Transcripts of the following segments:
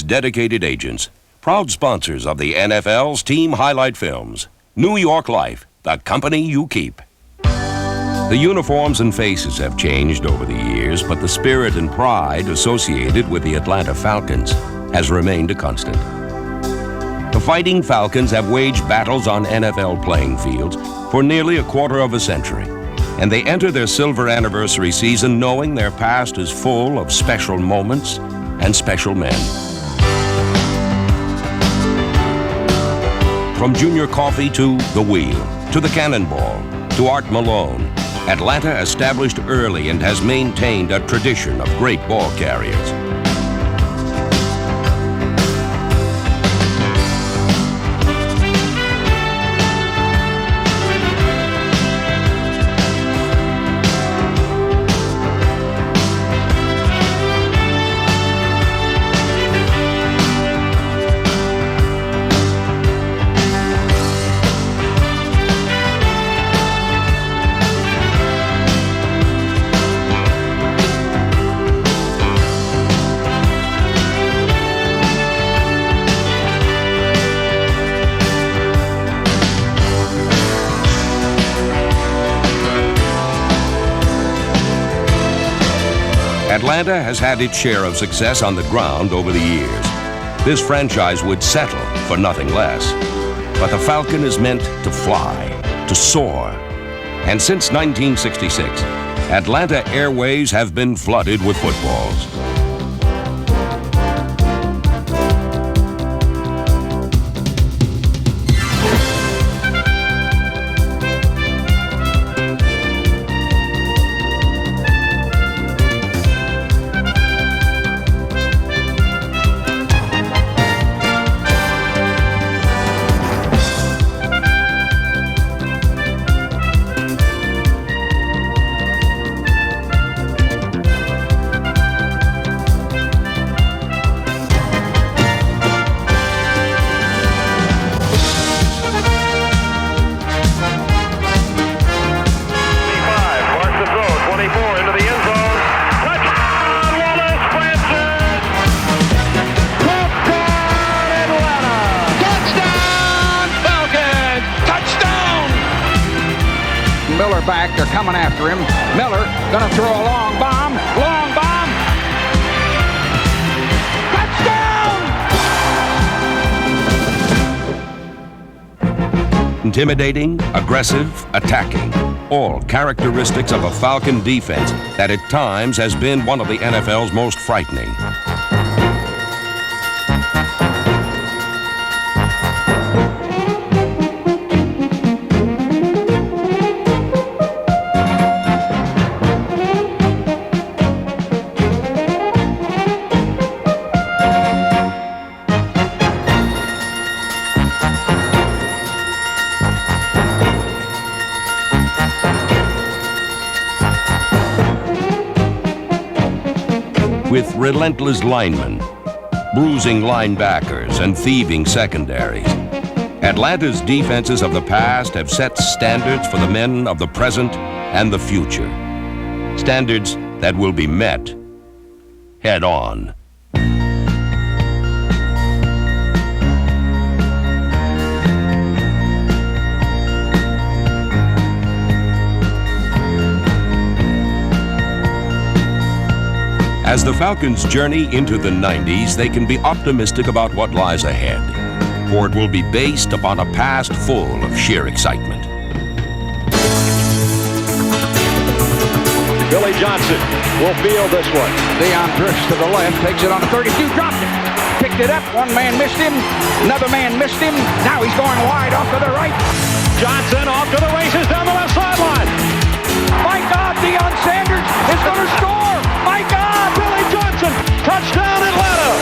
dedicated agents, proud sponsors of the NFL's team highlight films. New York Life, the company you keep. The uniforms and faces have changed over the years, but the spirit and pride associated with the Atlanta Falcons has remained a constant. The Fighting Falcons have waged battles on NFL playing fields for nearly a quarter of a century, and they enter their silver anniversary season knowing their past is full of special moments and special men. From Junior Coffee to The Wheel, to the Cannonball, to Art Malone, Atlanta established early and has maintained a tradition of great ball carriers. Atlanta has had its share of success on the ground over the years. This franchise would settle for nothing less. But the Falcon is meant to fly, to soar. And since 1966, Atlanta airways have been flooded with footballs. Miller back, they're coming after him. Miller gonna throw a long bomb, touchdown! Intimidating, aggressive, attacking. All characteristics of a Falcon defense that at times has been one of the NFL's most frightening. With relentless linemen, bruising linebackers, and thieving secondaries, Atlanta's defenses of the past have set standards for the men of the present and the future. Standards that will be met head on. As the Falcons journey into the 90s, they can be optimistic about what lies ahead, for it will be based upon a past full of sheer excitement. Billy Johnson will field this one. Deion drifts to the left, takes it on the 32, dropped it. Picked it up, one man missed him, another man missed him. Now he's going wide off to the right. Johnson off to the races down the left sideline. My God, Deion Sanders is going to score. My God, Billy Johnson, touchdown Atlanta.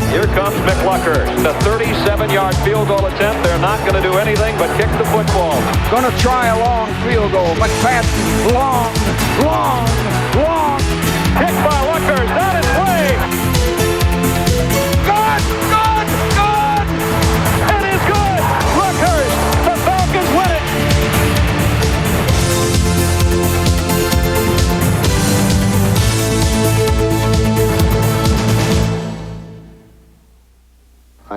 Here comes McLucker. The 37-yard field goal attempt. They're not going to do anything but kick the football. Going to try a long field goal. McFadden, long. Kick by Luckers, down its way. Good. It is good. Luckers, the Falcons win it.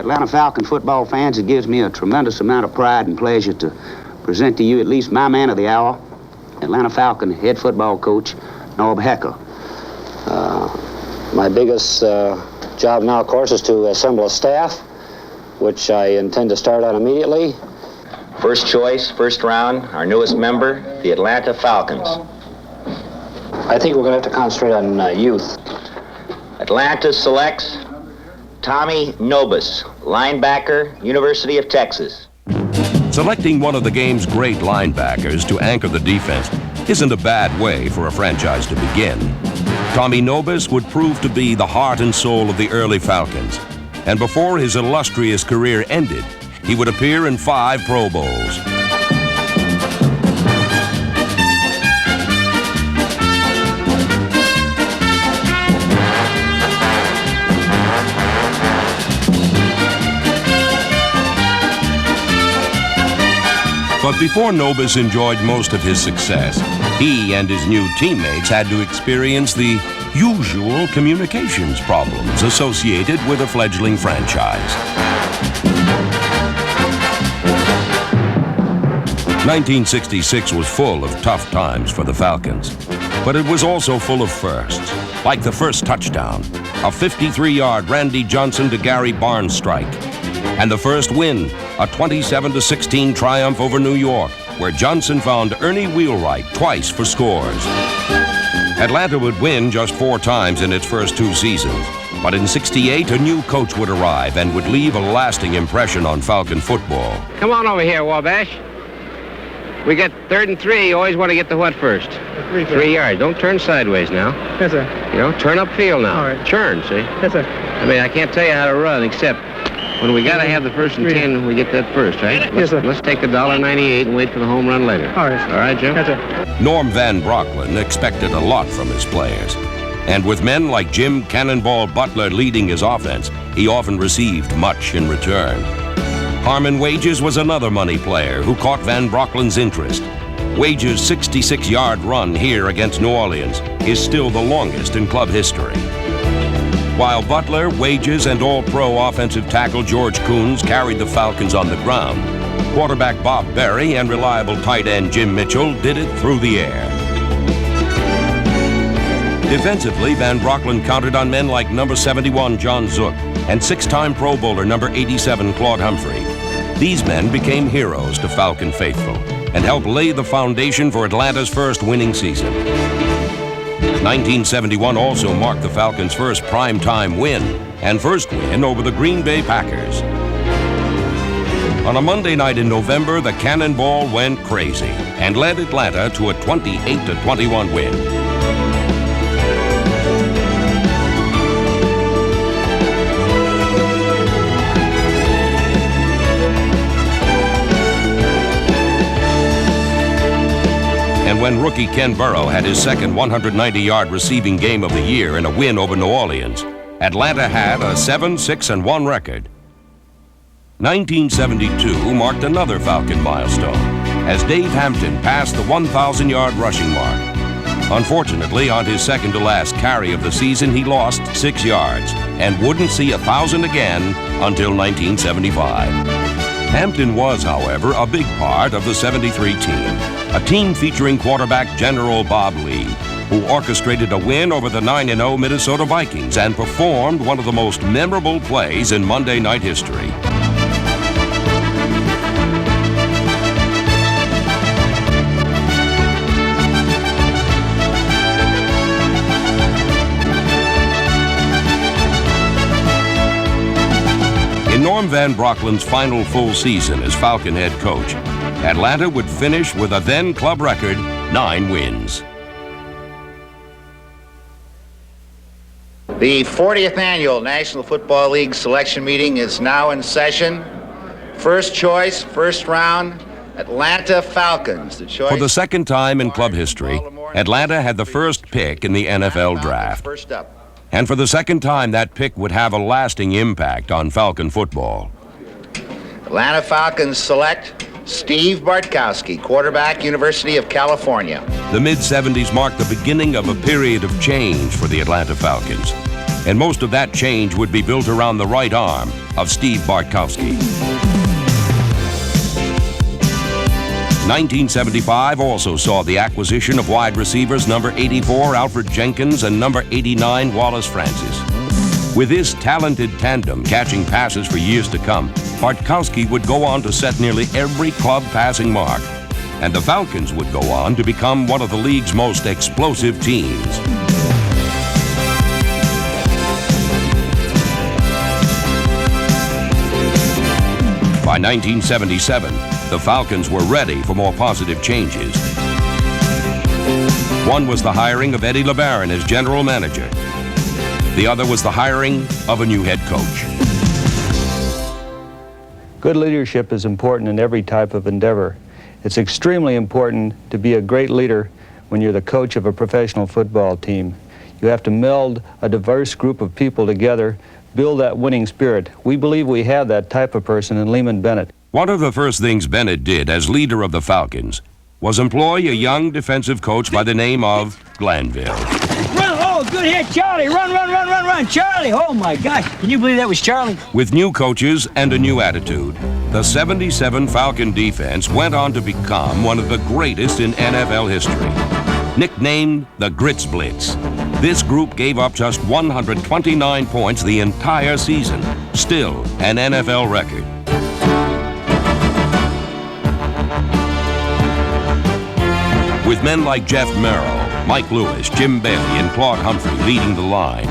Atlanta Falcon football fans, it gives me a tremendous amount of pride and pleasure to present to you at least my man of the hour, Atlanta Falcon head football coach, Norb Hecker. My biggest job now, of course, is to assemble a staff, which I intend to start on immediately. First choice, first round, our newest member, the Atlanta Falcons. I think we're going to have to concentrate on youth. Atlanta selects Tommy Nobis, linebacker, University of Texas. Selecting one of the game's great linebackers to anchor the defense isn't a bad way for a franchise to begin. Tommy Nobis would prove to be the heart and soul of the early Falcons, and before his illustrious career ended, he would appear in 5 Pro Bowls. But before Nobis enjoyed most of his success, he and his new teammates had to experience the usual communications problems associated with a fledgling franchise. 1966 was full of tough times for the Falcons, but it was also full of firsts, like the first touchdown, a 53-yard Randy Johnson to Gary Barnes strike, and the first win, a 27-16 triumph over New York, where Johnson found Ernie Wheelwright twice for scores. Atlanta would win just 4 times in its first 2 seasons, but in '68 a new coach would arrive and would leave a lasting impression on Falcon football. Come on over here, Wabash. We get 3rd and 3. You always want to get to what first? 3 yards. Don't turn sideways now. Yes, sir. You know, turn upfield now. All right. Churn, see? Yes, sir. I mean, I can't tell you how to run, except when we got to have the 1st and 10, we get that first, right? Yes, sir. Let's take the $1.98 and wait for the home run later. All right. All right, Jim? Yes, sir. Norm Van Brocklin expected a lot from his players. And with men like Jim Cannonball Butler leading his offense, he often received much in return. Harmon Wages was another money player who caught Van Brocklin's interest. Wages' 66-yard run here against New Orleans is still the longest in club history. While Butler, Wages, and All-Pro offensive tackle George Coons carried the Falcons on the ground, quarterback Bob Berry and reliable tight end Jim Mitchell did it through the air. Defensively, Van Brocklin counted on men like number 71 John Zook and 6-time Pro Bowler number 87 Claude Humphrey. These men became heroes to Falcon faithful and helped lay the foundation for Atlanta's first winning season. 1971 also marked the Falcons' first primetime win and first win over the Green Bay Packers. On a Monday night in November, the Cannonball went crazy and led Atlanta to a 28-21 win. And when rookie Ken Burrow had his second 190-yard receiving game of the year in a win over New Orleans, Atlanta had a 7-6-1 record. 1972 marked another Falcon milestone as Dave Hampton passed the 1,000-yard rushing mark. Unfortunately, on his second-to-last carry of the season, he lost 6 yards and wouldn't see 1,000 again until 1975. Hampton was, however, a big part of the '73 team, a team featuring quarterback General Bob Lee, who orchestrated a win over the 9-0 Minnesota Vikings and performed one of the most memorable plays in Monday Night history. In Norm Van Brocklin's final full season as Falcon head coach, Atlanta would finish with a then club record 9 wins. The 40th annual National Football League selection meeting is now in session. First choice, first round, Atlanta Falcons. The choice For the second time in club history, Atlanta had the first pick in the NFL draft. First up. And for the second time, that pick would have a lasting impact on Falcon football. Atlanta Falcons select Steve Bartkowski, quarterback, University of California. The mid-'70s marked the beginning of a period of change for the Atlanta Falcons. And most of that change would be built around the right arm of Steve Bartkowski. 1975 also saw the acquisition of wide receivers number 84 Alfred Jenkins and number 89 Wallace Francis. With this talented tandem catching passes for years to come, Bartkowski would go on to set nearly every club passing mark, and the Falcons would go on to become one of the league's most explosive teams. By 1977, the Falcons were ready for more positive changes. One was the hiring of Eddie LeBaron as general manager. The other was the hiring of a new head coach. Good leadership is important in every type of endeavor. It's extremely important to be a great leader when you're the coach of a professional football team. You have to meld a diverse group of people together, build that winning spirit. We believe we have that type of person in Lehman Bennett. One of the first things Bennett did as leader of the Falcons was employ a young defensive coach by the name of Glanville. Run! Oh, good hit, Charlie! Run, run, run, run, run! Charlie! Oh, my gosh! Can you believe that was Charlie? With new coaches and a new attitude, the 77 Falcon defense went on to become one of the greatest in NFL history. Nicknamed the Grits Blitz, this group gave up just 129 points the entire season, still an NFL record. With men like Jeff Merrill, Mike Lewis, Jim Bailey, and Claude Humphrey leading the line,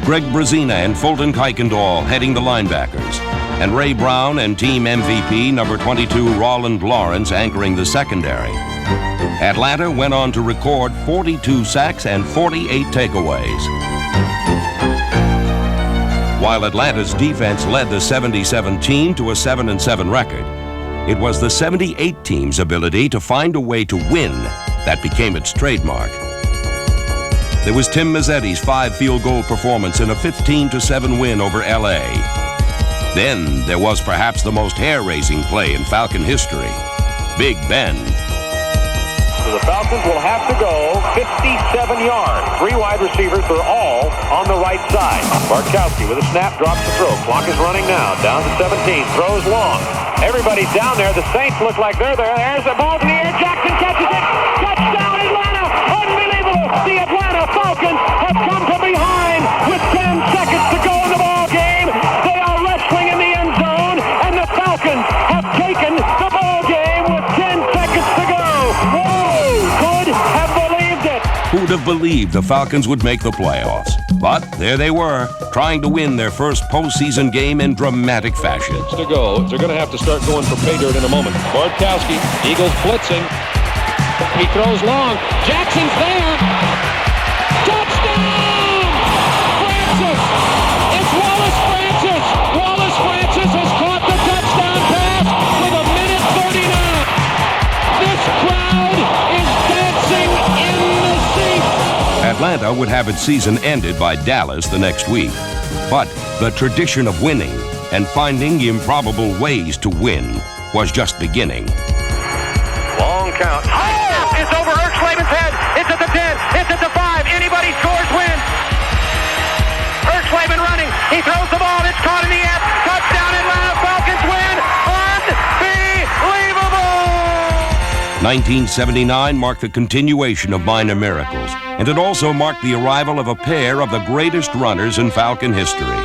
Greg Brazina and Fulton Kuykendall heading the linebackers, and Ray Brown and team MVP number 22 Roland Lawrence anchoring the secondary, Atlanta went on to record 42 sacks and 48 takeaways. While Atlanta's defense led the 77 team to a 7-7 record, it was the 78 team's ability to find a way to win that became its trademark. There was Tim Mazzetti's 5 field goal performance in a 15-7 win over LA. Then there was perhaps the most hair-raising play in Falcon history, Big Ben. So the Falcons will have to go 57 yards. 3 wide receivers are all on the right side. Bartkowski with a snap, drops the throw. Clock is running now. Down to 17. Throws long. Everybody's down there. The Saints look like they're there. There's the ball in the air. Jackson catches it. Touchdown, Atlanta. Unbelievable. The Atlanta Falcons have come from behind with 10 seconds to go in the ball game. They are wrestling in the end zone, and the Falcons have taken the ball game with 10 seconds to go. Could have believed it. Who'd have believed the Falcons would make the playoffs? But there they were, trying to win their first postseason game in dramatic fashion. To go. They're going to have to start going for pay dirt in a moment. Bartkowski, Eagles blitzing. He throws long. Jackson's there. Touchdown! Francis! It's Wallace Francis! Wallace Francis has caught the touchdown pass with a minute 39. This crowd is dancing in the seats. Atlanta would have its season ended by Dallas the next week. But the tradition of winning and finding improbable ways to win was just beginning. Long count. Oh! It's over Erxlaven's head. It's at the 10. It's at the 5. Anybody scores wins. Erxlaven running. He throws the ball. It's caught in the air. Touchdown Atlanta. Falcons win. Unbelievable! 1979 marked the continuation of minor miracles, and it also marked the arrival of a pair of the greatest runners in Falcon history,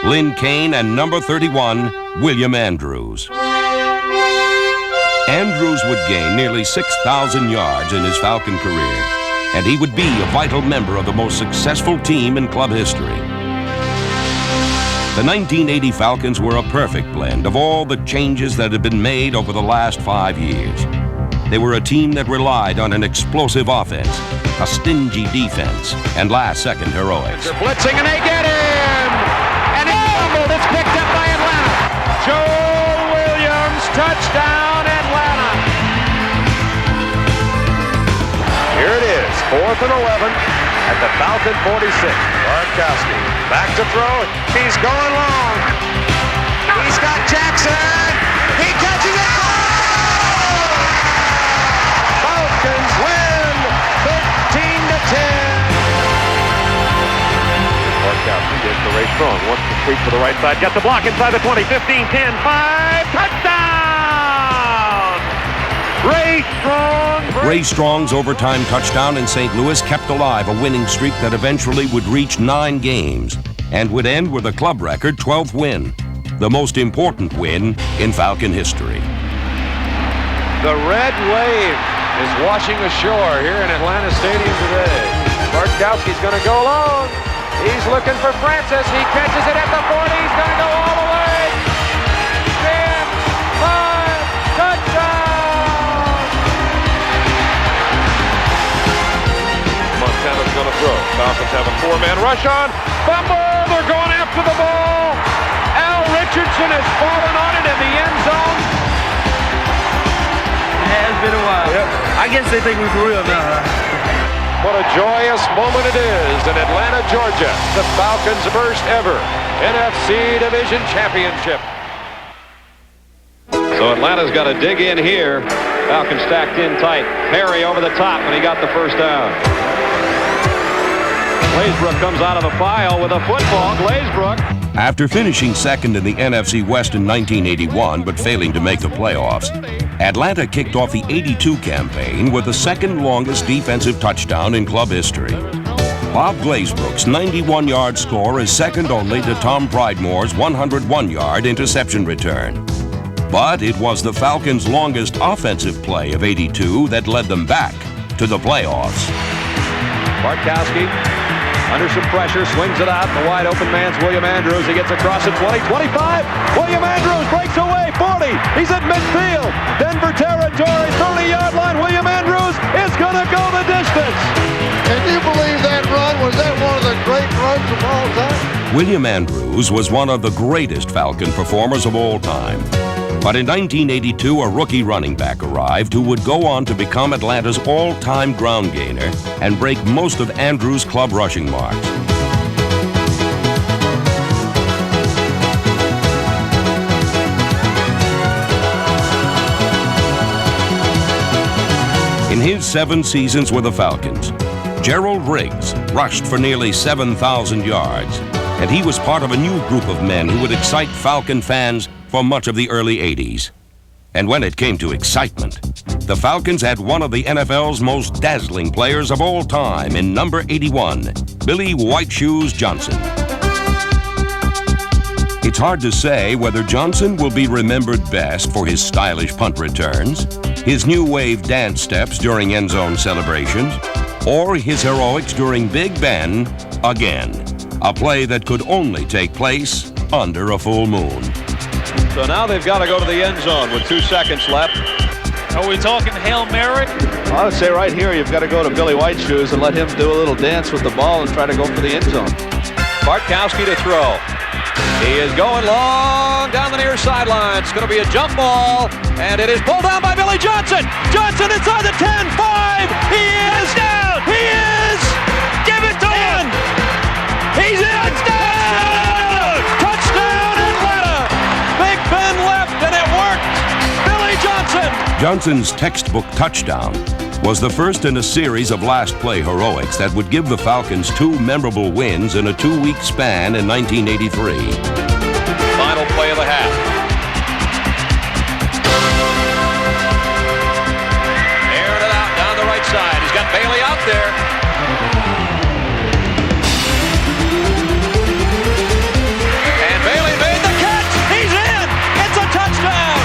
Lynn Kane and number 31, William Andrews. Andrews would gain nearly 6,000 yards in his Falcon career, and he would be a vital member of the most successful team in club history. The 1980 Falcons were a perfect blend of all the changes that had been made over the last 5 years. They were a team that relied on an explosive offense, a stingy defense, and last-second heroics. They're blitzing and they get him! And it's fumbled. It's picked up by Atlanta. Joe Williams, touchdown Atlanta. Here it is, 4th and 11 at the Falcon 46. Bartkowski back to throw. He's going long. He's got Jackson. He catches it. Falcons win 13-10. Bartkowski gets to Ray Strong. Wants to sweep to the right side. Gets a block inside the 20. 15, 10, 5. Touchdown! Ray Strong. Ray Strong's overtime touchdown in St. Louis kept alive a winning streak that eventually would reach 9 games and would end with a club record 12th win, the most important win in Falcon history. The red wave is washing ashore here in Atlanta Stadium today. Bartkowski's going to go long. He's looking for Francis. He catches it at the 40. He's going to go all the way. 10, 5, touchdown! Montana's going to throw. Falcons have a 4-man rush on. Fumble! They're going after the ball. Al Richardson has fallen on it in the end zone. It's been a while. Yep. I guess they think we're for real now, huh? What a joyous moment it is in Atlanta, Georgia. The Falcons' first ever NFC Division Championship. So Atlanta's got to dig in here. Falcons stacked in tight. Perry over the top, and he got the first down. Glazebrook comes out of the file with a football. Glazebrook. After finishing second in the NFC West in 1981 but failing to make the playoffs, Atlanta kicked off the '82 campaign with the second longest defensive touchdown in club history. Bob Glazebrook's 91-yard score is second only to Tom Pridemore's 101-yard interception return. But it was the Falcons' longest offensive play of '82 that led them back to the playoffs. Bartkowski under some pressure, swings it out. The wide open man's William Andrews. He gets across at 20, 25. William Andrews breaks away, 40. He's at midfield. Denver territory, 30-yard line. William Andrews is going to go the distance. Can you believe that run? Was that one of the great runs of all time? William Andrews was one of the greatest Falcon performers of all time. But in 1982, a rookie running back arrived who would go on to become Atlanta's all-time ground gainer and break most of Andrews' club rushing marks. In his 7 seasons with the Falcons, Gerald Riggs rushed for nearly 7,000 yards, and he was part of a new group of men who would excite Falcon fans for much of the early 80s. And when it came to excitement, the Falcons had one of the NFL's most dazzling players of all time in number 81, Billy White Shoes Johnson. It's hard to say whether Johnson will be remembered best for his stylish punt returns, his new wave dance steps during end zone celebrations, or his heroics during Big Ben again, a play that could only take place under a full moon. So now they've got to go to the end zone with 2 seconds left. Are we talking Hail Mary? I would say right here you've got to go to Billy White Shoes and let him do a little dance with the ball and try to go for the end zone. Bartkowski to throw. He is going long down the near sideline. It's going to be a jump ball, and it is pulled down by Billy Johnson. Johnson inside the 10, 5. He is down. He is. Give it to him. He's in. Touchdown. Touchdown Atlanta. Big Ben left, and it worked. Billy Johnson. Johnson's textbook touchdown was the first in a series of last play heroics that would give the Falcons 2 memorable wins in a 2-week span in 1983. Final play of the half. Airing it out down the right side. He's got Bailey out there. And Bailey made the catch. He's in. It's a touchdown.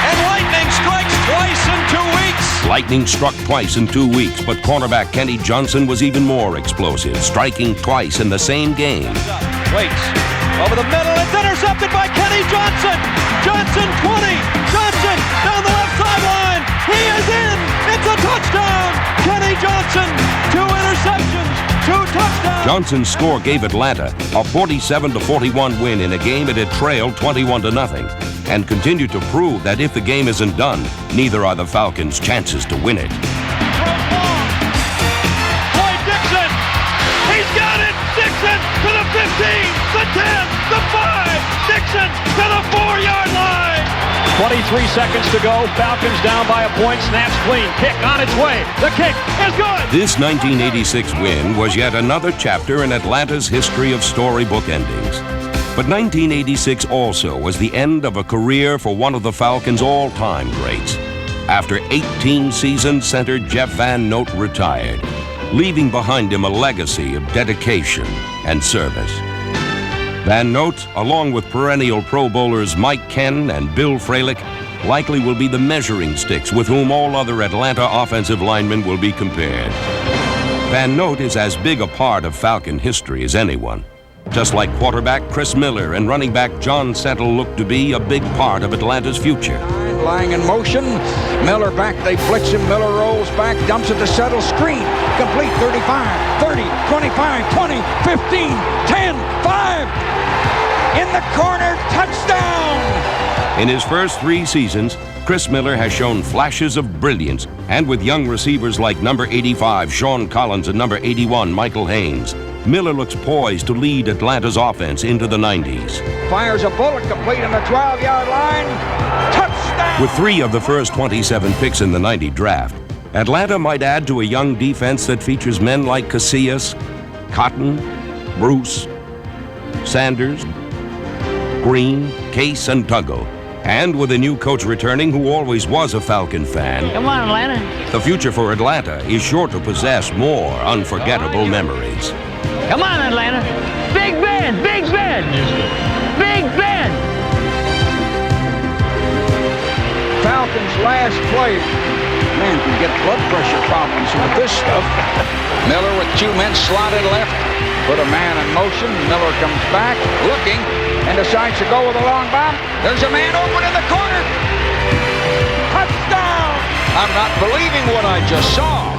And lightning strikes twice in 2 weeks. Lightning struck twice in 2 weeks, but cornerback Kenny Johnson was even more explosive, striking twice in the same game. Waits over the middle. It's intercepted by Kenny Johnson. Johnson 20. Johnson down the left sideline. He is in. It's a touchdown. Kenny Johnson. 2 interceptions. 2 touchdowns. Johnson's score gave Atlanta a 47-41 win in a game it had trailed 21-0, and continued to prove that if the game isn't done, neither are the Falcons' chances to win it. Floyd Dixon. He's got it. Dixon to the 15, the 10, the 5. Dixon to the 4-yard line. 23 seconds to go. Falcons down by a point. Snaps clean. Kick on its way. The kick is good. This 1986 win was yet another chapter in Atlanta's history of storybook endings. But 1986 also was the end of a career for one of the Falcons' all-time greats. After 18 seasons, center Jeff Van Note retired, leaving behind him a legacy of dedication and service. Van Note, along with perennial Pro Bowlers Mike Ken and Bill Fralick, likely will be the measuring sticks with whom all other Atlanta offensive linemen will be compared. Van Note is as big a part of Falcon history as anyone, just like quarterback Chris Miller and running back John Settle look to be a big part of Atlanta's future. Lying in motion, Miller back, they blitz him, Miller rolls back, dumps it to Settle, screen, complete, 35, 30, 25, 20, 15, 10, 5, in the corner, touchdown! In his first 3 seasons, Chris Miller has shown flashes of brilliance, and with young receivers like number 85, Sean Collins, and number 81, Michael Haynes, Miller looks poised to lead Atlanta's offense into the 90s. Fires a bullet complete on the 12-yard line. Touchdown! With 3 of the first 27 picks in the 90 draft, Atlanta might add to a young defense that features men like Casillas, Cotton, Bruce, Sanders, Green, Case, and Tuggle. And with a new coach returning who always was a Falcon fan, Come on, Atlanta. the future for Atlanta is sure to possess more unforgettable memories. Come on, Atlanta. Big Ben, Big Ben, Big Ben. Falcons' last play. Man can get blood pressure problems with this stuff. Miller with 2 men slotted left. Put a man in motion. Miller comes back, looking, and decides to go with a long bomb. There's a man open in the corner. Touchdown! I'm not believing what I just saw.